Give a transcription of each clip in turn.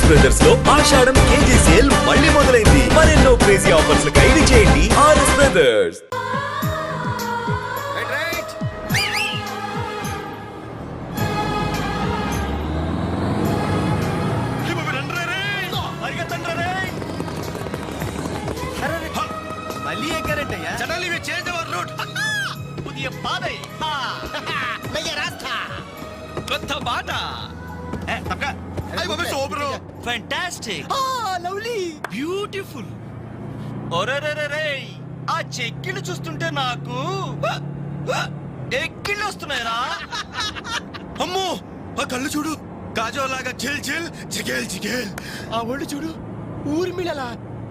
RS brothers లో ఆషాఢం KG sale మళ్ళీ మొదలైంది. మరెన్నో క్రేజీ ఆఫర్స్ ఖైదీ చేయండి RS brothers. Fantastic! Lovely! Beautiful! ఆ చెక్కిళ్ళు చూస్తుంటే నాకు ఎక్కిళ్ళు వస్తున్నాయరా. అమ్మో ఆ కళ్ళు చూడు, కాజోలాగా చిల్ చిల్ చిగేల్ చిగేల్. ఆ ఒళ్ళు చూడు, ఊర్మిళలా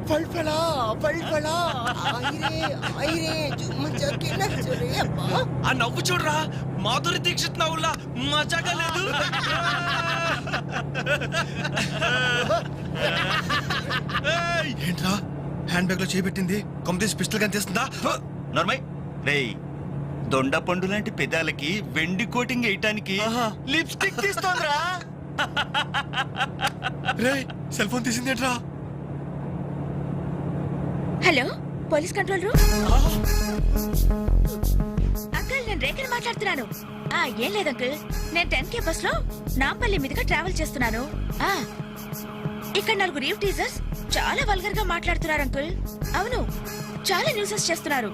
ఫల్ఫలా ఫల్ఫలా. ఆ నవ్వు చూడరా, మాధురి దీక్షిత్ నవ్వులా మజాగా లేదు. ఏంట్రా హ్యాండ్ బ్యాగ్ లో చేపెట్టింది? కొమ్మదీసి పిస్టల్ కనిపిస్తుందా? నర్మయ్ రేయ్, దొండ పండు లాంటి పెదాలకి వెండి కోటింగ్ వేయటానికి లిప్స్టిక్ తీస్తోందిరా. రేయ్ సెల్ ఫోన్ తీసింది ఏంట్రా? Hello, police control room. Uncle, నేను రేఖని మాట్లాడుతున్నాను. ఏం లేదు అంకుల్, నేను 10K బస్ లో నాంపల్లి మీదుగా ట్రావెల్ చేస్తున్నాను. ఇక్కడ 4 రీవ్ టీజర్స్ చాలా వల్గర్ గా మాట్లాడుతున్నారు అంకుల్. అవును, చాలా న్యూసెస్ చేస్తున్నారు.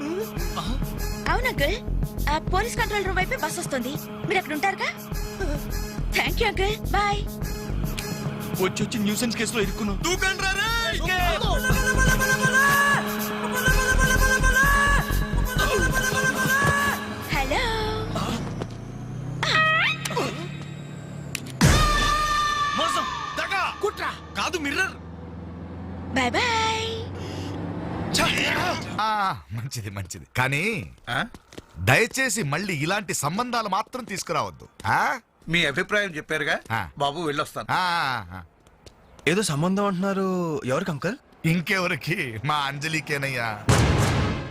అవును అంకుల్, పోలీస్ కంట్రోల్ రూమ్ వైపే బస్ వస్తుంది. మీరు అక్కడ ఉంటారుగా? Thank you uncle, bye. వచ్చి న్యూసెన్స్ కేసులో ఇరుక్కును. హలో, మోసం, దగ, కుట్ర కాదు, మిర్రర్. Bye bye. మంచిది మంచిది, కానీ దయచేసి మళ్ళీ ఇలాంటి సంబంధాలు మాత్రం తీసుకురావద్దు. మీ అభిప్రాయం చెప్పారుగా బాబు, వెళ్ళొస్తాను. ఏదో సంబంధం అంటున్నారు, ఎవరికి అంకల్? ఇంకెవరికి? మా అంజలికేనయ్యా.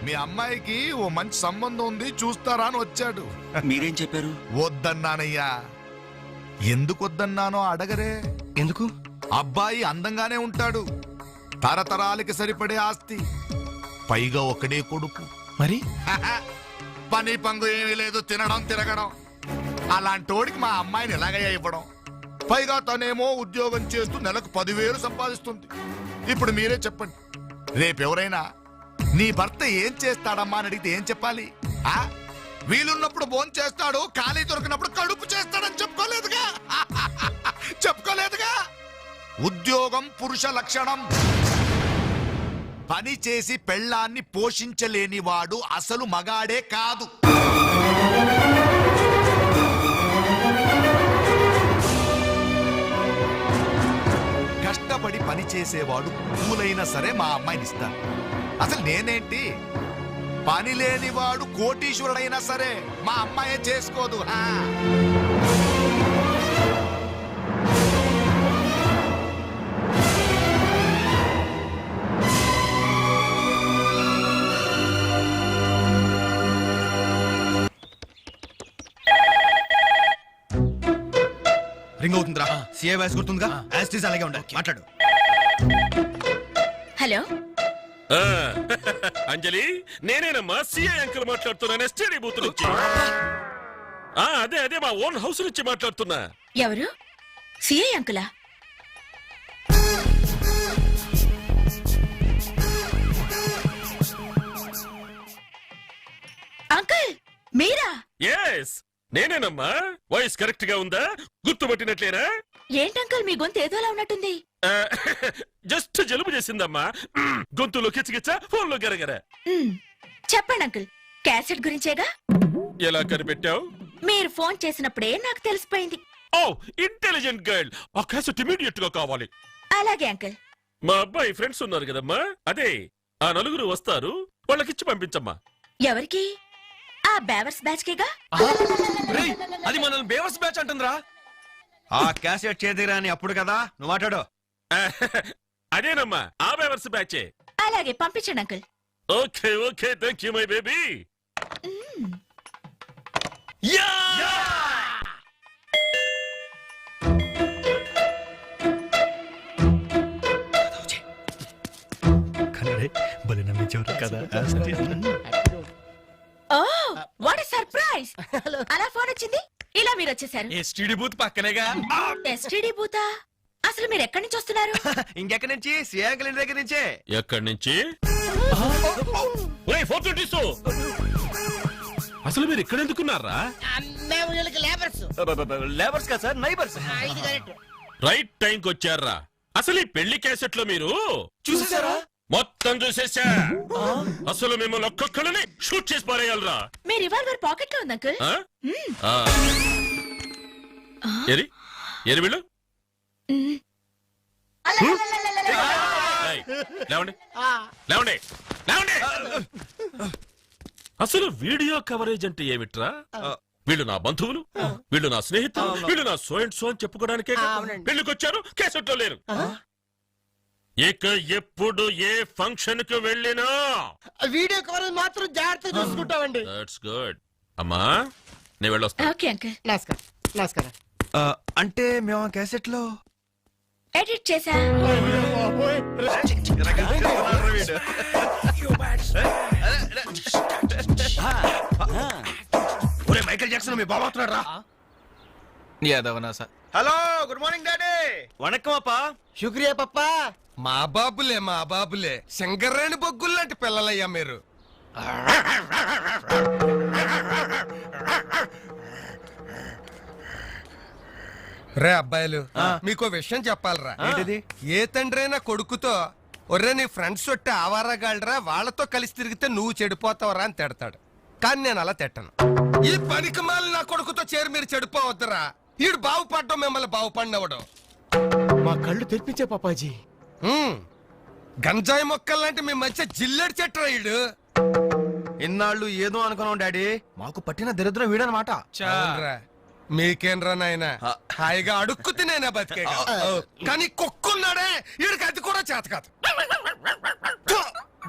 మీ అమ్మాయికి ఓ మంచి సంబంధం ఉంది, చూస్తారా అని వచ్చాడు. మీరేం చెప్పారు? వద్దన్నానయ్యా. ఎందుకు వద్దన్నానో అడగరే. ఎందుకు? అబ్బాయి అందంగానే ఉంటాడు, తరతరాలకి సరిపడే ఆస్తి, పైగా ఒకడే కొడుకు. మరి పని పంగు ఏమీ లేదు, తినడం తిరగడం. అలాంటోడికి మా అమ్మాయిని ఎలాగయ్యా ఇవ్వడం? పైగా తనేమో ఉద్యోగం చేస్తూ నెలకు 10,000 సంపాదిస్తుంది. ఇప్పుడు మీరే చెప్పండి, రేపెవరైనా నీ భర్త ఏం చేస్తాడమ్మా అని అడిగితే ఏం చెప్పాలి? వీలున్నప్పుడు భోజనం చేస్తాడు, ఖాళీ దొరికినప్పుడు కడుపు చేస్తాడని చెప్పుకోలేదుగా. చెప్పుకోలేదుగా. ఉద్యోగం పురుష లక్షణం. పని చేసి పెళ్ళాన్ని పోషించలేని వాడు అసలు మగాడే కాదు. కష్టపడి పని చేసేవాడు పూలైనా సరే మా అమ్మాయిని ఇస్తాను. అసలు నేనేంటి, పని లేనివాడు కోటీశ్వరుడైనా సరే మా అమ్మాయే చేసుకోదు. రింగ్ అవుతుందిరా. CA voice గుర్తుందిగా? యాస్టీస్ అలాగే ఉండాలి, మాట్లాడు. హలో అంజలి, నేనేనమ్మా సిఐ అంకుల్ మాట్లాడుతున్నాను, ఎస్టీడీ బూత్ నుంచి. అదే మా ఓన్ హౌస్ నుంచి మాట్లాడుతున్నా. ఎవరు? సిఐ అంకులా? అంకుల్ మీరా? ఎస్ నేనేనమ్మా. వాయిస్ కరెక్ట్ గా ఉందా? గుర్తుపట్టినట్లేనా? ఏంటంకుల్, మీ గొంతు ఏదోలా ఉన్నట్టుంది. జస్ట్ జలుబు చేసిందమ్మా. గొంతులో కిచకిచ, ఫోన్ లో గరగర. చెప్పండి అంకుల్, క్యాసెట్ గురించేగా? ఎలా కనిపెట్టావు? మీరు ఫోన్ చేసినప్పుడే నాకు తెలిసిపోయింది. ఓ, ఇంటెలిజెంట్ గర్ల్. ఆ క్యాసెట్ ఇమీడియట్ గా కావాలి. అలాగే అంకుల్. మా అబ్బాయి ఫ్రెండ్స్ ఉన్నారు కదమ్మా, అదే ఆ 4 వస్తారు, వాళ్ళకిచ్చి పంపించమ్మా. ఎవరికి? ఆ బేవర్స్ బ్యాచ్ కేగా? అది మనల్ని బేవర్స్ బ్యాచ్ అంటుందిరా. ఆ క్యాసెట్ చేదిరా అని అప్పుడు కదా, నువ్వు మాట్లాడు. అదేనమ్మా, ఆ బేవర్స్ బ్యాచే. అలాగే పంపించండి uncle. Okay okay, thank you my baby. నమ్మించవరు కదా ఓ వాట్ సర్ప్రైజ్ అలా ఫోన్ వచ్చింది ఇలా మీరు వచ్చేసారు ఎస్టీడీ బూత్ పక్కనేగా ఎస్టీడీ బూతా అసలు మీరు ఎక్కడి నుంచి వస్తున్నారు ఇంకెక్కడి నుంచి శ్రీయాంకల్ ఇంటి దగ్గర నుంచే ఎక్కడి నుంచి ఒరేయ్, 422. అసలు మీరు ఇక్కడ ఎందుకున్నారా? మేము వీళ్ళకి లేబర్స్ లేబర్స్ కదా సార్ నైబర్స్ ఇది కరెక్ట్ రైట్ టైంకి వచ్చారా? అసలు ఈ పెళ్లి క్యాసెట్ లో మీరు చూసేసారా మొత్తం చూసేసా. అసలు మిమ్మల్ని ఒక్కొక్కరిని షూట్ చేసి పారేయాలరా? మీ రివాల్వర్ పాకెట్ లో ఉంది అంకుల్ ఆ? ఆ. ఏరి ఏరి వీళ్ళు ఏయ్, లేవండి లేవండి లేవండి. అసలు వీడియో కవరేజ్ అంటే ఏమిట్రా? వీళ్ళు నా బంధువులు, వీళ్ళు నా స్నేహితులు, వీళ్ళు నా సో అండ్ సో అని చెప్పుకోవడానికే పెళ్లికొచ్చారు, కేసెట్లో లేరు. ఇక ఎప్పుడు ఏ ఫంక్షన్ కు వెళ్ళినా వీడియో కవర్ మాత్రం జాగ్రత్త చూసుకుంటామండి దట్స్ గుడ్. అమ్మా నేను వెళ్ళొస్తా. ఓకే అంకుల్ నమస్కారం నమస్కారం అంటే మేము ఆ క్యాసెట్ లో ఎడిట్ చేసా ఒరే మైకేల్ జాక్సన్ మీ బాబా వస్తున్నాడు రా hello good morning daddy vanakkam అప్పా శుక్రియా పప్పా మా బాబులే సింగరేణి బొగ్గులు లాంటి పిల్లలయ్యా మీరు. రే అబ్బాయిలు మీకో విషయం చెప్పాలరా. ఏంటిది? ఏ తండ్రైనా కొడుకుతో ఒర్రే నీ ఫ్రెండ్స్ ఒట్టి ఆవారాగాళ్ళరా వాళ్ళతో కలిసి తిరిగితే నువ్వు చెడిపోతావరా అని తిడతాడు. కానీ నేను అలా తిట్టను. ఈ పనికి మాలి నా కొడుకుతో చేరి మీరు చెడిపోవద్దురా. ఈడు బాగుపడ్డం మిమ్మల్ని బాగుపడినవడం. మా కళ్ళు తెరిపించే పాపాజీ గంజాయి మొక్కల్లాంటి మీ మధ్య జిల్లెడు చెట్రా ఈడు. ఇన్నాళ్ళు ఏదో అనుకున్నాం డాడీ మాకు పట్టిన దరిద్రం వీడనమాట అవునురా. మీకేంరా నాయనా హాయిగా అడుక్కు తినేనా బతికే. కానీ కుక్కున్నాడే వీడికి అది కూడా చేత కాదు.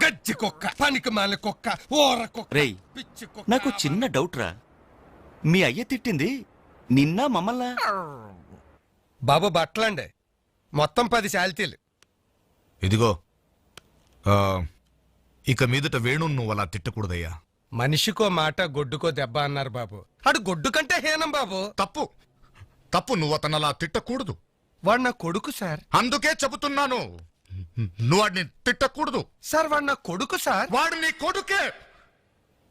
గజ్జి కుక్క, పనికి మాలి కుక్క, ఓర కుక్క, రేయ్ పిచ్చి కుక్క. నాకు చిన్న డౌట్ రా. మీ అయ్య తిట్టింది నిన్న మమ్మల్ని బాబు బట్టలండి మొత్తం 10 శాలితీలు. ఇదిగో ఇక మీదట వేణు నువ్వు అలా తిట్టకూడదయ్యా. మనిషికో మాట గొడ్డుకో దెబ్బ అన్నారు బాబు. అడు గొడ్డు కంటే హీనం బాబు. తప్పు నువ్వు అతను అలా తిట్టకూడదు. వాడు నా కొడుకు సార్. అందుకే చెబుతున్నాను నువ్వు వాడిని తిట్టకూడదు. సార్ వాడు నా కొడుకు సార్. వాడు నీ కొడుకే,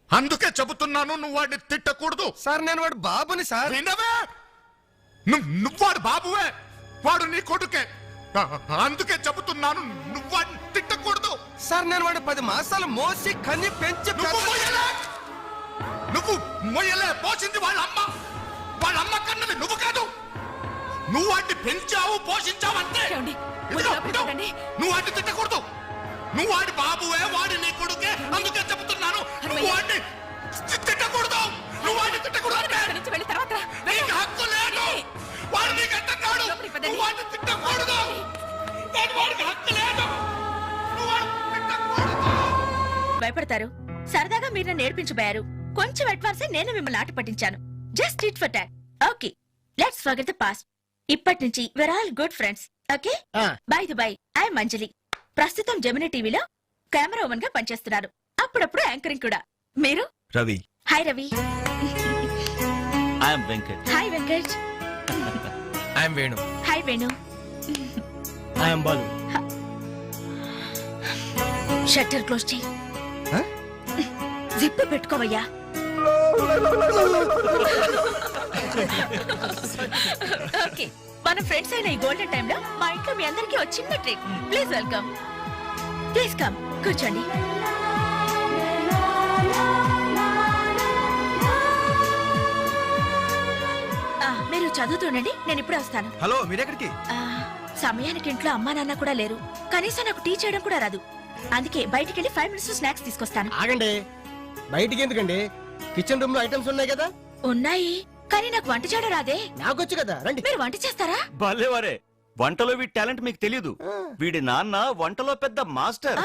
అందుకే చెబుతున్నాను నువ్వు వాడిని తిట్టకూడదు. సార్ నేను వాడు బాబుని సార్. వినవే? నువ్వు వాడు బాబువే, వాడు నీ కొడుకే, అందుకే చెబుతున్నాను నువ్వు వాడిని తిట్టకూడదు. సార్ నేను వాడు 10 మాసాలు మోసి కన్ని పెంచి నువ్వు మొయ్యలే పోసింది వాళ్ళ అమ్మ కన్నది నువ్వు కాదు. నువ్వు వాడిని పెంచావు పోషించావు అంతే. నువ్వు వాడిని తిట్టకూడదు. నువ్వు వాడి బాబువే, వాడి నీ కొడుకే, అందుకే చెబుతున్నాను నువ్వు వాడిని తిట్టకూడదు. నువ్వు వాడిని తిట్టకూడదు అంటే నీకు హక్కు లేదు. వాడు నీకు అర్థం కాడు. నువ్వు వాడిని తిట్టకూడదు. వాడికి హక్కు లేదు. నువ్వు వాడిని తిట్టకూడదు. భయపడతారు. సరదాగా మీరు నన్ను నేర్పించబోయారు. కొంచెం అడ్వాన్స్ నేను మిమ్మల్ని ఆట పట్టించాను. Just it for talk. Okay let's forget the past. ఇప్పటి నుంచి we're all good friends. Okay by the by I'm Anjali. ప్రస్తుతం జెమినీ టీవీలో కెమెరా ఉమెన్ గా పనిచేస్తున్నారు. అప్పుడప్పుడు యాంకరింగ్ కూడా. మీరు? Ravi. Hi Ravi. I'm Venkat. Hi Venkat. I'm Venu. Hi Venu. I'm Balu. Shutter close చేయి. జిప్ పెట్టుకోవయ్యా. ఓకే మన ఫ్రెండ్స్ అయిన ఈ గోల్డెన్ టైమ్ లో మా ఇంట్లో మీ అందరికీ ఒక చిన్న treat. Please welcome. Please come కూర్చోండి. మీరు చదువుతుండండి, నేను ఇప్పుడే వస్తాను. హలో మీరెక్కడికి? సమయానికి ఇంట్లో అమ్మా నాన్న కూడా లేరు. కనీసం నాకు టీ చేయడం కూడా రాదు. అందుకే బయటికి వెళ్ళి 5 minutes స్నాక్స్ తీసుకొస్తాను. ఆగండి బయటికి ఎందుకండి కిచెన్ రూమ్ లో ఐటమ్స్ ఉన్నాయి కదా. ఉన్నాయి కానీ నాకు వంట చేయడం రాదే. నాకొచ్చు కదా రండి. మీరు వంట చేస్తారా? భలేవారే, వంటలో వీడి టాలెంట్ మీకు తెలియదు. వీడి నాన్న వంటలో పెద్ద మాస్టర్.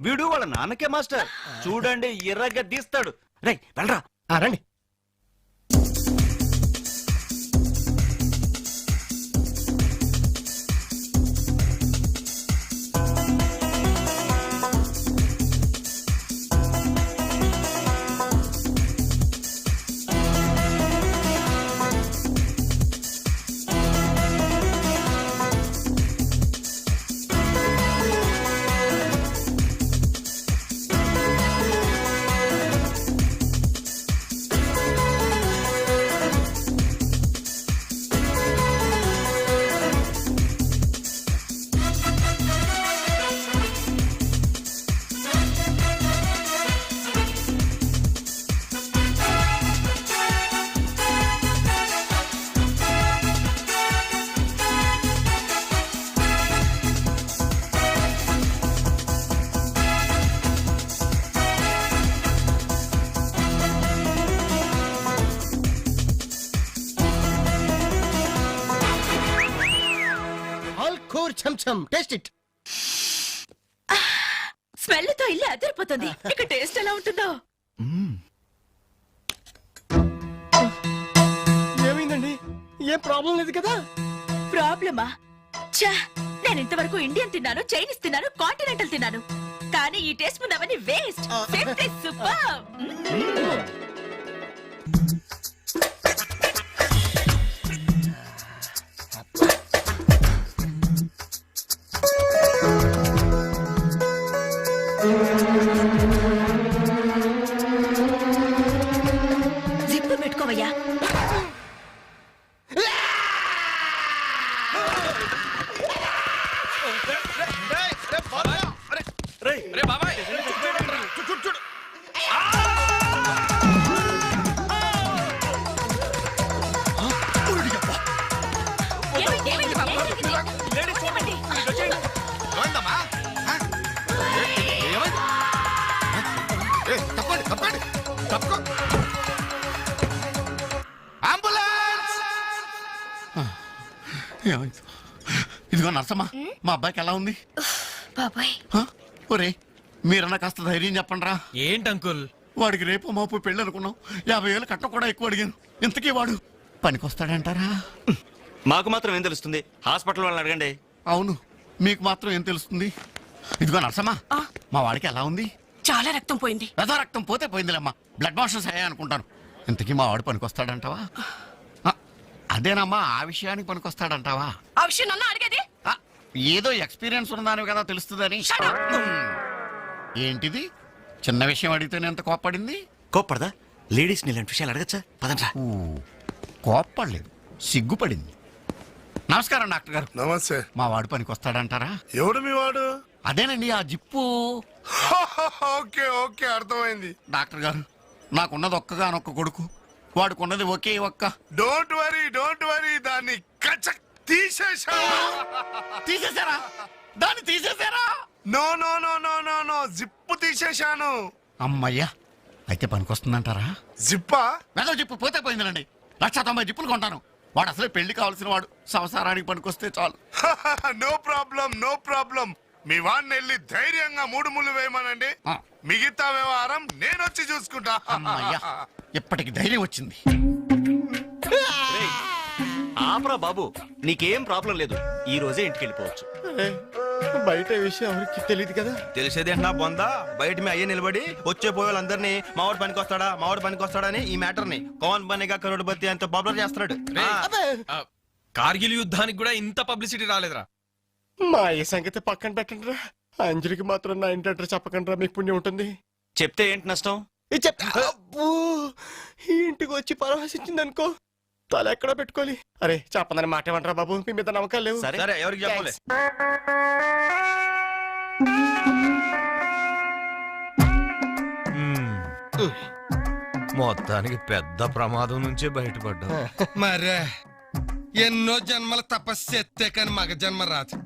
వీడు వాళ్ళ నాన్నకే మాస్టర్. చూడండి ఎర్రగా తీస్తాడు. రై వెళ్ళరా. రండి. Cham cham taste it. Smell తో ఇల్లు అదిరిపోతుంది. ఇక టేస్ట్ ఎలా ఉంటుందో. ఏమైందండి? ఏం ప్రాబ్లం లేదు కదా? ప్రాబ్లమా? ఛా, నేను ఇంతవరకు ఇండియన్ తిన్నాను, చైనీస్ తిన్నాను, కాంటినెంటల్ తిన్నాను, కానీ ఈ టేస్ట్ ముందు అవన్నీ వేస్ట్. సూపర్. జిప్పు పెట్టుకోవయ్యా. ఏమైంది? ఏమైంది బాబు? ఏమైంది? ఏమైందమ్మా? ఆ? ఏమైంది? తప్పండి తప్పండి తప్పుకో. అంబులెన్స్! ఏమైంది? ఇదిగో నర్సమ్మా, మా అబ్బాయికి ఎలా ఉంది? బాబాయ్, ఒరే మీరన్నా కాస్త ధైర్యం చెప్పండి రా. ఏంటి అంకుల్? వాడికి రేపు మాపు పెళ్ళి అనుకున్నాం. 50,000 కట్ట కూడా ఎక్కువ అడిగాను. ఇంతకీ వాడు పనికొస్తాడంటారా? మాకు మాత్రం ఏం తెలుస్తుంది? హాస్పిటల్ వాళ్ళని అడగండి. అవును, మీకు మాత్రం ఏం తెలుస్తుంది? ఇదిగో నర్సమ్మా, మా వాడికి ఎలా ఉంది? చాలా రక్తం పోయింది. రథ రక్తం పోతే పోయిందిలేమ్మా, బ్లడ్ మోషన్స్ అయ్యా అనుకుంటాను. ఇంతకీ మా వాడు పనికొస్తాడంటావా? అదేనమ్మా, ఆ విషయానికి పనికొస్తాడంటావా? ఆ విషయం నన్ను అడిగేది? ఆ, ఏదో ఎక్స్పీరియన్స్ ఉన్నదాని కదా తెలుస్తుందని. ఏంటిది? చిన్న విషయం అడిగితేనే ఎంత కోప్పడింది? కోప్పడదా? లేడీస్ ఇలాంటి విషయాలు అడగచ్చా? పదండ్రా. కోప్పడలేదు, సిగ్గుపడింది. నమస్కారం డాక్టర్ గారు. నమస్తే. మా వాడు పనికొస్తాడంటారా? ఎవడు మీ వాడు? అదేనండి ఆ జిప్పు. ఓకే ఓకే, అర్థమైంది. డాక్టర్ గారు, నాకున్నది ఒక్కగానొక్క కొడుకు, వాడుకున్నది ఒకే ఒక్క. డోంట్ వరీ, దాన్ని కచక్ తీసేశా. తీసేశారా? దాన్ని తీసేశారా? No no no no no no, zip తీసేశాను. అమ్మయ్యా, అయితే పనికొస్తుందంటారా? జిప్పా? వెదవ జిప్పు పోతే పోయిందండి. 190 జిప్పులు కొంటాను. వాడు అసలే పెళ్లి కావాల్సిన వాడు, సంసారానికి పనికొస్తే చాలు. No problem. మీ వాడిని వెళ్ళి ధైర్యంగా 3 ముళ్ళు వేయమనండి. ఆ. మిగతా వ్యవహారం నేను వచ్చి చూసుకుంటా. అమ్మయ్యా, ఇప్పటికి ధైర్యం వచ్చింది. ఆపరా బాబు, నీకేం ప్రాబ్లం లేదు. ఈ రోజే ఇంటికి వెళ్ళిపోవచ్చు. బయట విషయం ఎవరికి తెలియదు కదా? తెలిసేది నా బొందా. బయట మీ అయ్యే నిలబడి వచ్చే పోయే వాళ్ళందరినీ మావాడు పనికొస్తాడా అని ఈ మ్యాటర్ ని కౌన్ బనేగా కరోడ్పతి అంత పాపులర్ చేస్తున్నాడు. కార్గిల్ యుద్ధానికి కూడా ఇంత పబ్లిసిటీ రాలేదురా. మా ఈ సంగతి పక్కన పెట్టండి రా. అంజలికి మాత్రం నా ఇంటి అడ్రస్ చెప్పకండి రా, మీకు పుణ్యం ఉంటుంది. చెప్తే ఏంటి నష్టం? అబ్బో, ఈ ఇంటికి వచ్చి పరామర్శించింది అనుకో, తల ఎక్కడ పెట్టుకోవాలి. అరే చెప్పందని మాట ఏమంటారా బాబు, మీ మీద నమ్మకాలు లేవు. సరే ఎవరికి చెప్పలే. మొత్తానికి పెద్ద ప్రమాదం నుంచే బయటపడ్డా. మరే ఎన్నో జన్మల తపస్సు ఎత్తే కాని మగ జన్మ రాదు.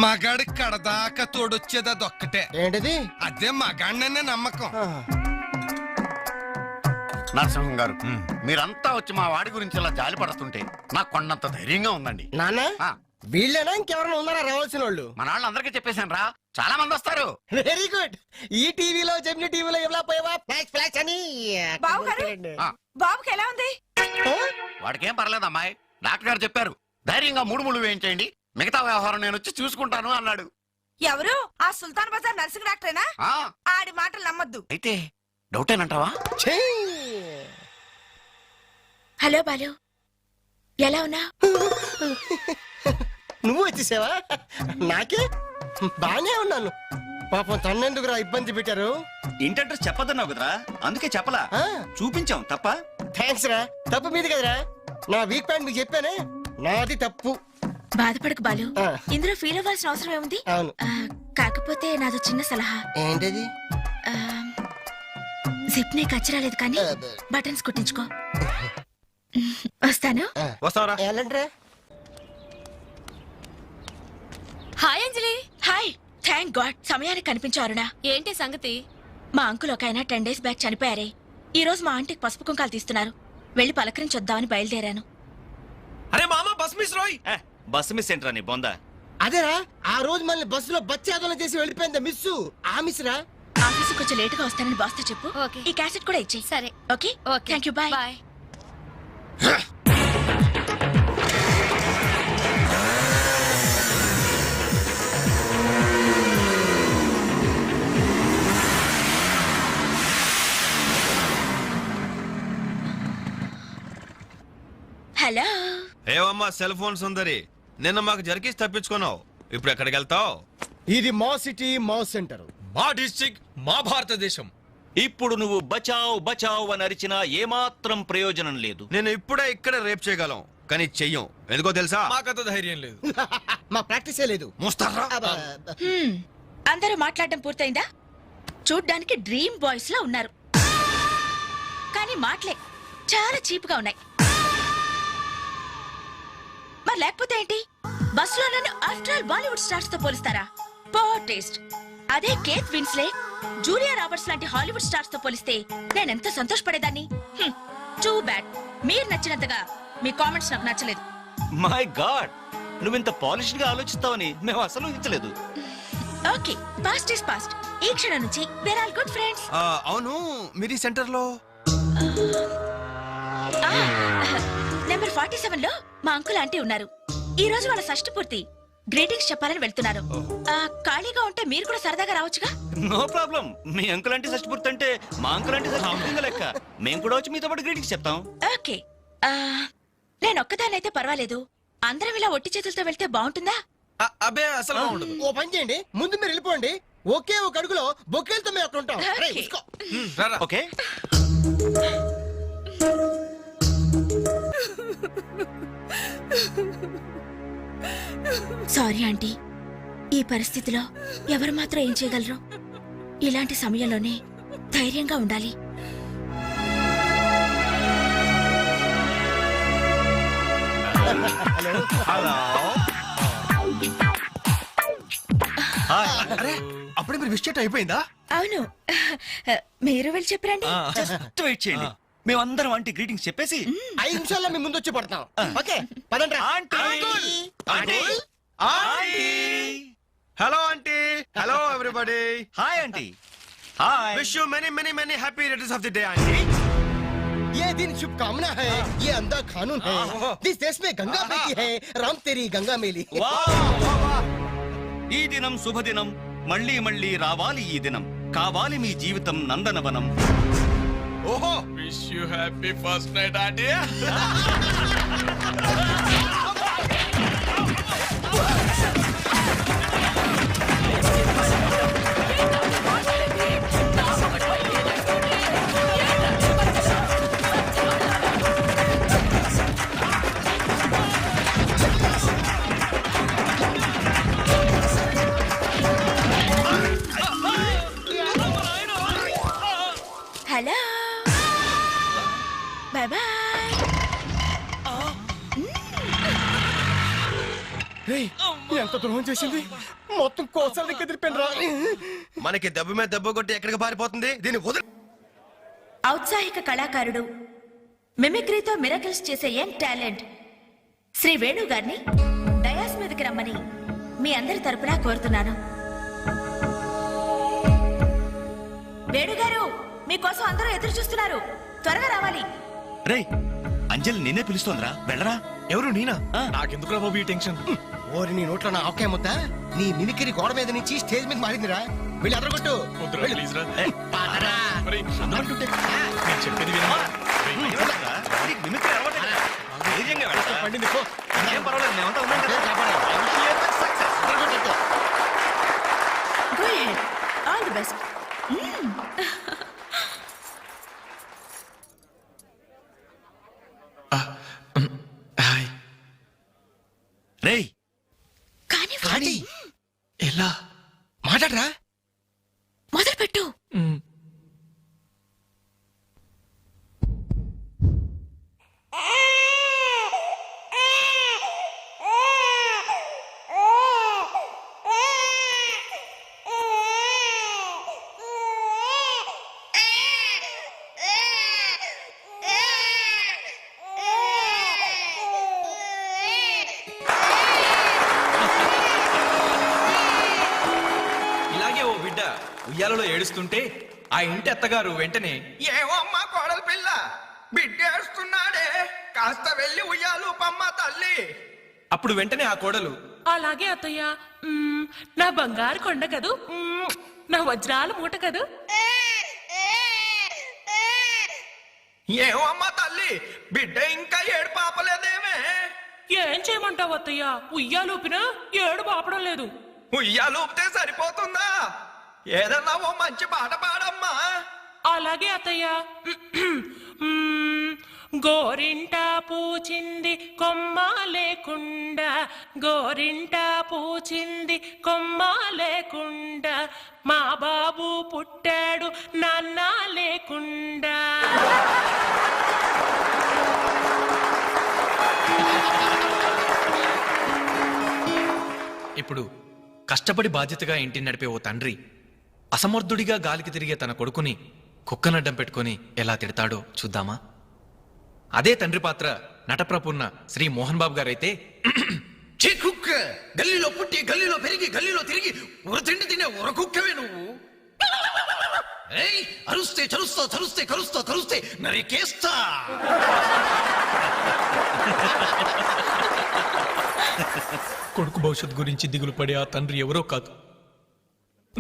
మగాడి కడదాకా తోడొచ్చేది అదొక్కటే. ఏంటిది? అదే మగాడిననే నమ్మకం. నరసింహం గారు, మీరంతా వచ్చి మా వాడి గురించి ఇలా జాలి పడుతుంటే నాకు కొండంత ధైర్యంగా ఉందండి. నాన్న, ఆ, వీళ్ళేనా ఇంకెవరైనా ఉన్నారా రావాల్సిన వాళ్ళు? మన వాళ్ళందరికీ చెప్పేశాను రా, చాలా మంది వస్తారు. Very good. ఈ టీవీలో జెమిని టీవీలో ఎవలా పోయావా ఫ్లాష్ అని. బావగారు? ఆ, బాబుకి ఎలా ఉంది? వాడికేం పర్లేదు అమ్మాయి, డాక్టర్ గారు చెప్పారు ధైర్యంగా 3 ముళ్ళు వేయించేయండి, మిగతా వ్యవహారం నేను వచ్చి చూసుకుంటాను అన్నాడు. ఎవరు? ఆ సుల్తాన్ బజార్ నర్సింగ్ డాక్టరేనా? ఆ, ఆడి మాటలు నమ్మద్దు. అయితే డౌటేనంటావా? హలో బాలు, ఎలా ఉన్నా? నువ్వు వచ్చేసావా? నాకే బానే ఉన్నాను. పాపం తన్నెందుకురా ఇబ్బంది పెట్టారు? ఇంటి అడ్రస్ చెప్పొద్దన్నావు కదరా, అందుకే చెప్పలా. చూపించాం తప్ప. థ్యాంక్స్ రా. తప్పు మీది కదరా, నా వీక్ పాయింట్ మీకు చెప్పానే, నాది తప్పు. బాధపడకు బాలు, ఆ. ఇందులో ఫీల్ అవ్వాల్సిన అవసరం ఏముంది? అవును. కాకపోతే నాదో చిన్న సలహా. ఏంటది? జిప్ నే కచ్చరాలేదు కానీ బటన్స్ కుట్టించుకో. వస్తాను. వస్తావరా? ఎలాంటిరా? హాయ్ అంజలి. హాయ్. థ్యాంక్ గాడ్ సమయానికి కనిపించావు అరుణ. ఏంటి సంగతి? మా అంకుల్ ఒక ఆయన 10 days బ్యాక్ చనిపోయారే. ఈ రోజు మా ఆంటీకి పసుపు కుంకాలు తీస్తున్నారు. వెళ్ళి పలకరించొద్దామని బయలుదేరాను. అరే మామ, బస్ మిస్ రోయ్. బస్సు మిస్ ఏంట్రా నీ బొందా? అదేరా ఆ రోజు మనల్ని బస్సులో బచ్చాదన చేసి వెళ్ళిపోయింది మిస్సు ఆ మిస్ రా. ఆఫీస్ కొంచెం లేట్ గా వస్తానని బాస్తో చెప్పు. ఓకే. ఈ క్యాసెట్ కూడా ఇచ్చేయి. సరే. Okay okay. Thank you. Bye. Bye. Hello. ఏవమ్మా సెల్ ఫోన్ సుందరి, నిన్న మాకు జరికేసి తప్పించుకున్నావు, ఇప్పుడు ఎక్కడికి వెళ్తావు? ఇది మా సిటీ మా సెంటర్. మా డిస్ట్రిక్ట్ మా భారతదేశం. ఇప్పుడు నువ్వు బచావ్ బచావ్ అని అరిచినా ఏమాత్రం ప్రయోజనం లేదు. నేను ఇప్పుడే ఇక్కడ రేప్ చేయగలం, కానీ చెయ్యం. ఎందుకో తెలుసా? మాకంత ధైర్యం లేదు. మా ప్రాక్టీసే లేదు. మోస్తారా? అందరూ మాట్లాడడం పూర్తయిందా? చూడ్డానికి డ్రీమ్ బాయ్స్ లో ఉన్నారు, కానీ మాటలే చాలా చీప్ గా ఉన్నాయి. మరి లేకపోతే ఏంటి? బస్సులో నన్ను ఆఫ్టర్ ఆల్ బాలీవుడ్ స్టార్స్ తో పోలిస్తారా? Poor taste. అదే కేత్ విన్స్లే, జూలియా రాబర్ట్స్ లాంటి హాలీవుడ్ స్టార్స్ తో పోలిస్తే నేనెంత సంతోషపడేదాన్ని. Too bad. మీరు నచ్చినంతగా మీ కామెంట్స్ నాకు నచ్చలేదు. మై గాడ్, నువ్వింత పాలిష్డ్ గా ఆలోచిస్తావని మేము అసలు ఊహించలేదు. Okay, past is past. ఈ క్షణం నుంచి వేర్ ఆల్ గుడ్ ఫ్రెండ్స్. అవును, మీరు ఈ సెంటర్ లో నెంబర్ 47 లో మా అంకుల్ ఆంటీ ఉన్నారు. ఈ రోజు వాళ్ళ షష్ఠి పూర్తి. గ్రీటింగ్స్ చెప్పాలని వెళ్తున్నారు. ఖాళీగా ఉంటే మీరు కూడా సరదాగా రావచ్చుగా. No problem. మీ అంకుల్ అంటే షష్టిపూర్తి అంటే మా అంకుల్ అంటే షష్టిపూర్తి లెక్క. మేము కూడా వచ్చి మీతో పాటు గ్రీటింగ్స్ చెప్తాం. ఓకే, నేను ఒక్కదాన్నైతే పర్వాలేదు. అందరం ఇలా ఒట్టి చేతులతో వెళ్తే బాగుంటుందా? అబ్బే అసలు ఉండదు. ఓ పని చేయండి, ముందు మీరు వెళ్ళిపోండి. ఒకే ఒక అడుగులో బొక్కేలతో మేము అక్కడ ఉంటాం. రేయ్, ఓకే. ఉస్కో. రారా. ఓకే. సారీ ఆంటీ, ఈ పరిస్థితిలో ఎవరు మాత్రం ఏం చేయగలరు? ఇలాంటి సమయంలోనే ధైర్యంగా ఉండాలి. హలో. అరే అప్పుడే మీరు విష్ అయిపోయిందా? అవును, మీరు వెళ్ళి చెప్పరండి. జస్ట్ వెయిట్ చేయండి, మేమందరం ఆంటీ గ్రీటింగ్స్ చెప్పేసి 5 నిమిషాల్లో మేము ముందు వచ్చి పడతాం. ఓకే పదండి. Hello aunty. Hello everybody. Hi aunty. Hi. Wish you many many many happy returns of the day aunty. ये दिन शुभकामना है, ये अंधा कानून है. जिस देश में गंगा बहती है, राम तेरी गंगा मेली. ఈ దినం శుభదినం, మళ్ళీ మళ్ళీ రావాలి ఈ దినం, కావాలి మీ జీవితం నందనవనం. ఓహో, wish you happy first night aunty. Hello, bye bye. ఎంత ద్రోహం చేసింది, మొత్తం కోసాల దగ్గర తిరిపోయినరా. మనకి దెబ్బ మీద దెబ్బ కొట్టి ఎక్కడికి పారిపోతుంది, దీన్ని వదిలి. ఔత్సాహిక కళాకారుడు, మిమిక్రీతో మిరకిల్స్ చేసే యంగ్ టాలెంట్ శ్రీ వేణు గారిని డయాస్ మీదకి రమ్మని మీ అందరి తరపున కోరుతున్నాను. వేణుగారు, మీకోసం అందరూ ఎదురు చూస్తున్నారు, త్వరగా రావాలి. రేయ్, అంజలి నిన్నే పిలుస్తోందిరా, వెళ్ళరా. ఎవరు నేనా? నాకెందుకురా బాబు ఈ టెన్షన్? ఓరి నీ నోట్లో నా ఆవకాయ ముద్ద, నీ మిమిక్రీ గోడ మీద నుంచి స్టేజ్ మీద మారిందిరా. వెళ్ళి అదరగొట్టు. వద్దురా, ప్లీజ్ రా. పదరా. మరి అందమంటుంటే నేను చెప్పేది వినరా? నీకు మిమిక్రీ అలవాటే కదా. ధైర్యంగా వెళ్ళరా. పండింది పో. ఏం పర్వాలేదు, మేమంతా ఉన్నాం కదా. Go ahead. All the best. Hi. రేయ్, కానీ ఎలా మాట్లాడరా. మొదలు పెట్టు. ఉయ్యాలలో ఏడుస్తుంటే ఆ ఇంటి అత్తగారు వెంటనే ఏమో అమ్మా కోడలి పిల్ల బిడ్డేస్తున్నాడే కాస్త వెళ్ళి ఉయ్యాలు పమ్మ తల్లి. అప్పుడు వెంటనే ఆ కోడలు అలాగే అత్తయ్య. నా బంగారు కొండ కదూ, నా వజ్రాల మూట కదూ. ఏమో అమ్మా తల్లి బిడ్డ ఇంకా ఏడు పాపలేదేమే. ఏం చేయమంటావు అత్తయ్య, ఉయ్యాలూపినా ఏడు పాపడం లేదు. ఉయ్యాలు ఊపితే సరిపోతుందా? ఏదన్నా ఓ మంచి పాట పాడమ్మా. అలాగే అత్తయ్య. గోరింట పూచింది కొమ్మ లేకుండా, గోరింట పూచింది కొమ్మ లేకుండా, మా బాబు పుట్టాడు నాన్న లేకుండా. ఇప్పుడు కష్టపడి బాధ్యతగా ఇంటిని నడిపే ఓ తండ్రి అసమర్థుడిగా గాలికి తిరిగే తన కొడుకుని కుక్కనడ్డం పెట్టుకుని ఎలా తిడతాడో చూద్దామా? అదే తండ్రి పాత్ర నటప్రపున్న శ్రీ మోహన్ బాబు గారైతే, ఛీ కుక్క, గల్లీలో పుట్టి గల్లీలో పెరిగి గల్లీలో తిరిగి ఉరతిండి తినే ఉరకుక్కవే నువ్వు. ఏయ్, అరుస్తే చరుస్తా చరుస్తే కరుస్తా కరుస్తే నరికేస్తా. కొడుకు భవిష్యత్ గురించి దిగులు పడే ఆ తండ్రి ఎవరో కాదు,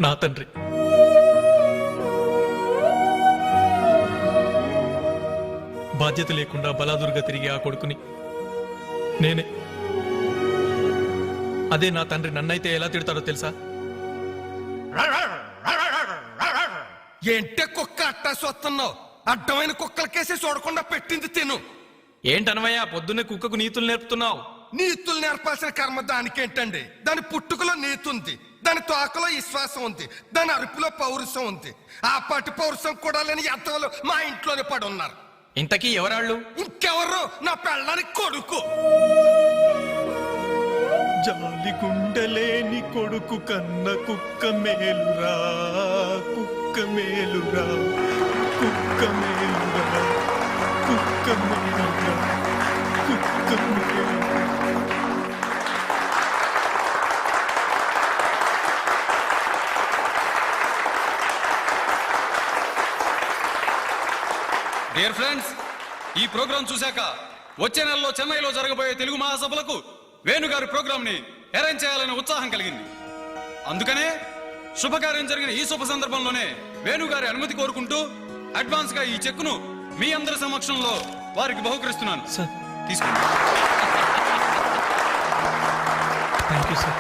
నా తండ్రి. బాధ్యత లేకుండా బలాదురుగా తిరిగే ఆ కొడుకుని నేనే. అదే నా తండ్రి నన్నైతే ఎలా తిడతాడో తెలుసా? ఏంటే కుక్క అట్టా చూస్తున్నావు? అడ్డమైన కుక్కలకేసి చూడకుండా పెట్టింది తిను. ఏంటనవయ్యా పొద్దున్నే కుక్కకు నీతులు నేర్పుతున్నావు? నీతులు నేర్పాల్సిన కర్మ దానికేంటండి? దాని పుట్టుకలో నీతి ఉంది, దాని తోకలో విశ్వాసం ఉంది, దాని అరుపులో పౌరుషం ఉంది. ఆ పాటి పౌరుషం కూడా లేని ఎద్దవలు మా ఇంట్లోనే పడి ఉన్నారు. ఇంతకీ ఎవరాళ్ళు? ఇంకెవరు? నా పెళ్ళానికి కొడుకు. జాలి గుండలేని కొడుకు కన్న కుక్క మేలురా, కుక్క మేలురా, కుక్క మేలురా, కుక్క మేలురా, కుక్క మేలురా. డియర్ ఫ్రెండ్స్, ఈ ప్రోగ్రాం చూశాక వచ్చే నెలలో చెన్నైలో జరగబోయే తెలుగు మహాసభలకు వేణుగారి ప్రోగ్రామ్ ని అరేంజ్ చేయాలనే ఉత్సాహం కలిగింది. అందుకనే శుభకార్యం జరిగిన ఈ శుభ సందర్భంలోనే వేణుగారి అనుమతి కోరుకుంటూ అడ్వాన్స్ గా ఈ చెక్కును మీ అందరి సమక్షంలో వారికి బహుకరిస్తున్నాను. సార్ తీసుకోండి. Thank you sir.